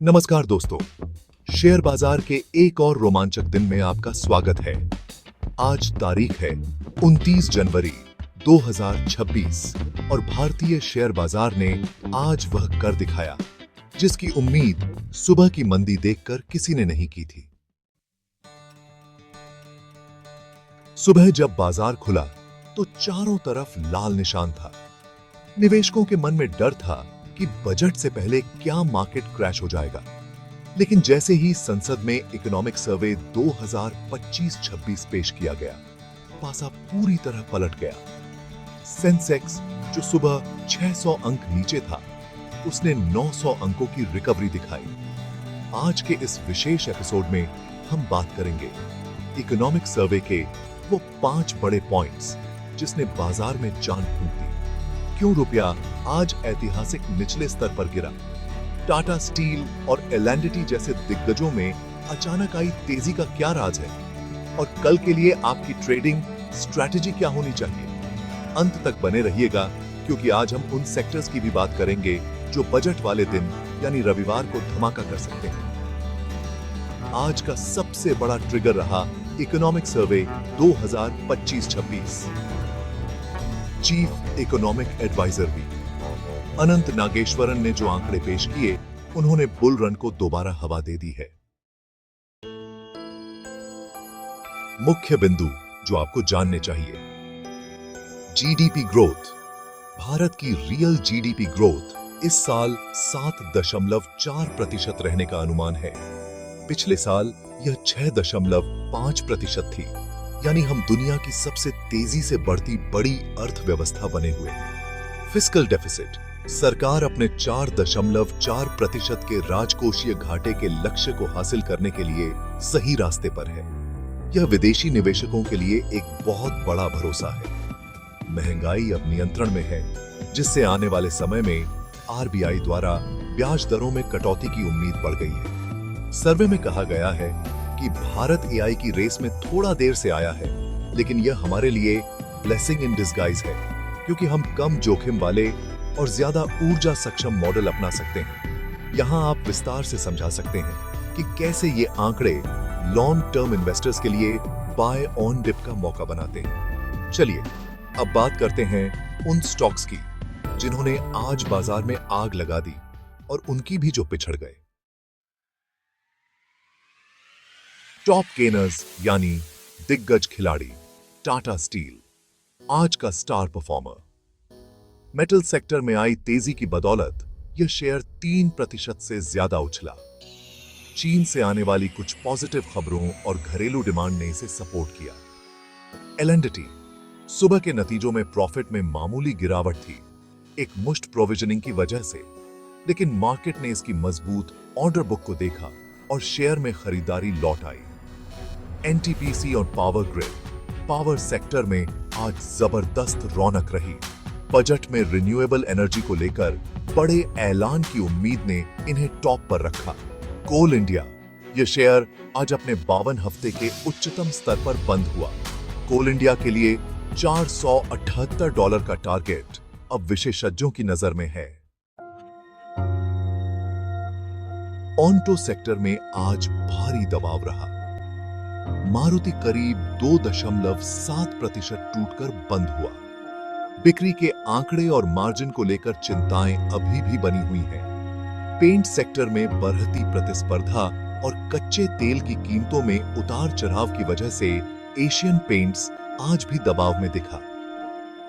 नमस्कार दोस्तों, शेयर बाजार के एक और रोमांचक दिन में आपका स्वागत है। आज तारीख है 29 जनवरी 2026 और भारतीय शेयर बाजार ने आज वह कर दिखाया जिसकी उम्मीद सुबह की मंदी देखकर किसी ने नहीं की थी। सुबह जब बाजार खुला तो चारों तरफ लाल निशान था। निवेशकों के मन में डर था कि बजट से पहले क्या मार्केट क्रैश हो जाएगा। लेकिन जैसे ही संसद में इकोनॉमिक सर्वे 2025-26 पेश किया गया, पासा पूरी तरह पलट गया। सेंसेक्स जो सुबह 600 अंक नीचे था, उसने 900 अंकों की रिकवरी दिखाई। आज के इस विशेष एपिसोड में हम बात करेंगे इकोनॉमिक सर्वे के वो 5 बड़े पॉइंट्स जिसने बाजार में जान फूंक दी। क्यों रुपया आज ऐतिहासिक निचले स्तर पर गिरा? टाटा स्टील और एल&टी जैसे दिग्गजों में अचानक आई तेजी का क्या राज है? और कल के लिए आपकी ट्रेडिंग स्ट्रैटेजी क्या होनी चाहिए? अंत तक बने रहिएगा, क्योंकि आज हम उन सेक्टर्स की भी बात करेंगे जो बजट वाले दिन यानी रविवार को धमाका कर सकते हैं। आज का सबसे बड़ा ट्रिगर रहा economic survey 2025-26। Chief economic adviser भी अनंत नागेश्वरन ने जो आंकड़े पेश किए, उन्होंने बुल रन को दोबारा हवा दे दी है। मुख्य बिंदु जो आपको जानने चाहिए: जीडीपी ग्रोथ। भारत की रियल जीडीपी ग्रोथ इस साल 7.4% रहने का अनुमान है। पिछले साल यह 6.5% थी, यानी हम दुनिया की सबसे तेजी से बढ़ती बड़ी अर्थव्यवस्था बने हुए हैं। Fiscal deficit. सरकार अपने 4.4% के राजकोषीय घाटे के लक्ष्य को हासिल करने के लिए सही रास्ते पर है। यह विदेशी निवेशकों के लिए एक बहुत बड़ा भरोसा है। महंगाई अब नियंत्रण में है, जिससे आने वाले समय में आरबीआई द्वारा ब्याज दरों में कटौती की उम्मीद बढ़ गई है। सर्वे में कहा गया है कि भारत एआई की रेस में थोड़ा देर से आया है, लेकिन यह हमारे लिए ब्लेसिंग इन डिस्गाइज है, क्योंकि हम कम जोखिम वाले और ज्यादा ऊर्जा सक्षम मॉडल अपना सकते हैं। यहां आप विस्तार से समझा सकते हैं कि कैसे ये आंकड़े लॉन्ग टर्म इन्वेस्टर्स के लिए बाय ऑन डिप का मौका बनाते हैं। चलिए अब बात करते हैं उन स्टॉक्स की जिन्होंने आज बाजार में आग लगा दी और उनकी भी जो पिछड़ गए। टॉप गेनर्स यानी दिग्गज खिलाड़ी टाटा स्टील आज का स्टार परफॉर्मर। मेटल सेक्टर में आई तेजी की बदौलत यह शेयर 3% से ज्यादा उछला। चीन से आने वाली कुछ पॉजिटिव खबरों और घरेलू डिमांड ने इसे सपोर्ट किया। एल&टी सुबह के नतीजों में प्रॉफिट में मामूली गिरावट थी, एक मुश्त प्रोविजनिंग की वजह से, लेकिन मार्केट ने इसकी मजबूत ऑर्डर बुक को देखा और शेयर में खरीदारी लौट आई। एनटीपीसी और पावर ग्रिड। पावर सेक्टर में आज जबरदस्त रौनक रही। बजट में रिन्यूएबल एनर्जी को लेकर बड़े ऐलान की उम्मीद ने इन्हें टॉप पर रखा। कोल इंडिया। यह शेयर आज अपने 52 हफ्ते के उच्चतम स्तर पर बंद हुआ। कोल इंडिया के लिए $478 का टारगेट अब विशेषज्ञों की नजर में है। ऑन्टो सेक्टर में आज भारी दबाव रहा। मारुति करीब 2.7% टूटकर बंद हुआ। बिक्री के आंकड़े और मार्जिन को लेकर चिंताएं अभी भी बनी हुई हैं। पेंट सेक्टर में बढ़ती प्रतिस्पर्धा और कच्चे तेल की कीमतों में उतार चढ़ाव की वजह से एशियन पेंट्स आज भी दबाव में दिखा।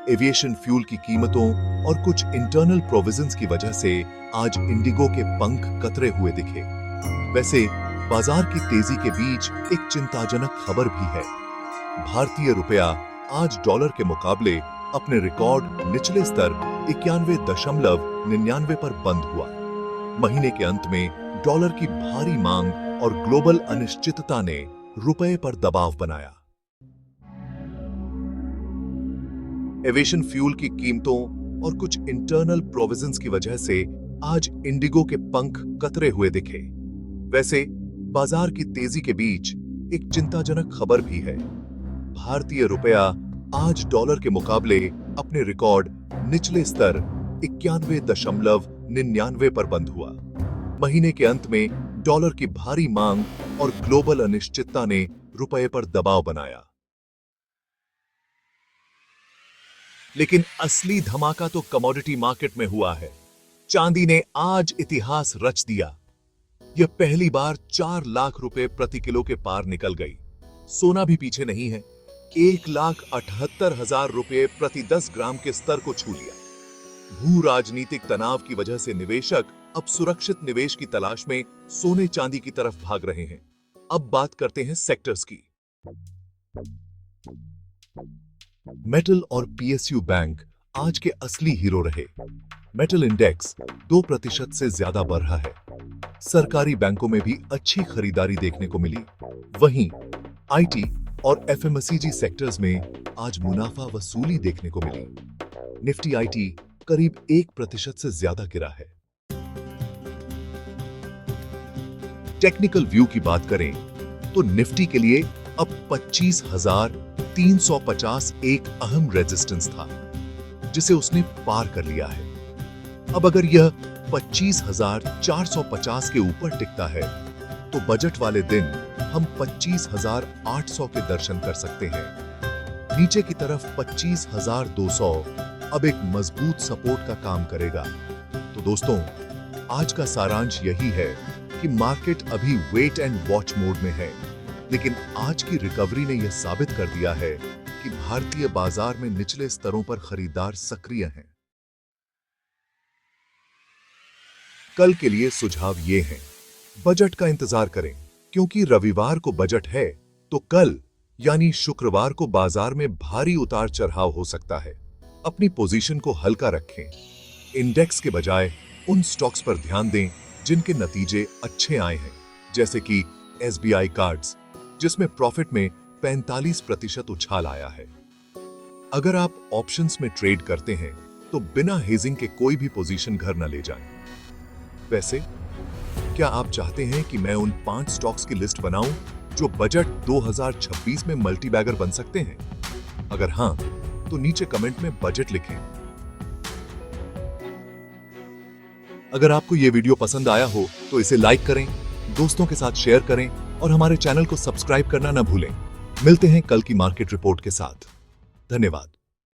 एविएशन फ्यूल की कीमतों और कुछ इंटरनल प्रोविजंस की वजह से आज इंडिगो के पंख कतरे हुए दिखे। वैसे बाजार की तेजी के बीच एक चिंताजनक खबर भी है। भारतीय रुपया आज डॉलर के मुकाबले अपने रिकॉर्ड निचले स्तर 91.99 पर बंद हुआ। महीने के अंत में डॉलर की भारी मांग और ग्लोबल अनिश्चितता ने रुपए पर दबाव बनाया। एविएशन फ्यूल की कीमतों और कुछ इंटरनल प्रोविजंस की वजह से आज इंडिगो के पंख कतरे हुए दिखे। वैसे बाजार की तेजी के बीच एक चिंताजनक खबर भी है। भारतीय रुपया आज डॉलर के मुकाबले अपने रिकॉर्ड निचले स्तर 91.99 पर बंद हुआ। महीने के अंत में डॉलर की भारी मांग और ग्लोबल अनिश्चितता ने रुपए पर दबाव बनाया। लेकिन असली धमाका तो कमोडिटी मार्केट में हुआ है। चांदी ने आज इतिहास रच दिया। यह पहली बार 4 लाख रुपए प्रति किलो के पार निकल गई। सोना भी पीछे नहीं है, 1,78,000 रुपए प्रति 10 ग्राम के स्तर को छू लिया। भू राजनीतिक तनाव की वजह से निवेशक अब सुरक्षित निवेश की तलाश में सोने चांदी की तरफ भाग रहे हैं। अब बात करते हैं सेक्टर्स की। मेटल और पीएसयू बैंक आज के असली हीरो रहे। मेटल इंडेक्स 2% से ज्यादा बढ़ रहा है। सरकारी बैंकों में भी अच्छी खरीदारी देखने को मिली। वहीं आईटी और एफएमसीजी सेक्टर्स में आज मुनाफा वसूली देखने को मिली। निफ्टी आईटी करीब 1% से ज्यादा गिरा है। टेक्निकल व्यू की बात करें तो निफ्टी के लिए अब 25,350 एक अहम रेजिस्टेंस था, जिसे उसने पार कर लिया है। अब अगर यह 25,450 के ऊपर टिकता है तो बजट वाले दिन हम 25,800 के दर्शन कर सकते हैं। नीचे की तरफ 25,200 अब एक मजबूत सपोर्ट का काम करेगा। तो दोस्तों, आज का सारांश यही है कि मार्केट अभी वेट एंड वॉच मोड में है, लेकिन आज की रिकवरी ने यह साबित कर दिया है कि भारतीय बाजार में निचले स्तरों पर खरीदार सक्रिय हैं। कल के लिए सुझाव ये हैं, बजट का इंतजार करें, क्योंकि रविवार को बजट है तो कल यानी शुक्रवार को बाजार में भारी उतार चढ़ाव हो सकता है। अपनी पोजीशन को हल्का रखें। इंडेक्स के बजाय उन स्टॉक्स पर ध्यान दें जिनके नतीजे अच्छे आए हैं, जैसे कि एसबीआई कार्ड्स, जिसमें प्रॉफिट में 45% उछाल आया है। अगर आप ऑप्शंस में ट्रेड करते हैं तो बिना हेजिंग के कोई भी पोजीशन घर न ले जाएं। वैसे क्या आप चाहते हैं कि मैं उन 5 स्टॉक्स की लिस्ट बनाऊं जो बजट 2026 में मल्टीबैगर बन सकते हैं? अगर हां, तो नीचे कमेंट में बजट लिखें। अगर आपको यह वीडियो पसंद आया हो तो इसे लाइक करें, दोस्तों के साथ शेयर करें और हमारे चैनल को सब्सक्राइब करना न भूलें। मिलते हैं कल की मार्केट रिपोर्ट के साथ। धन्यवाद।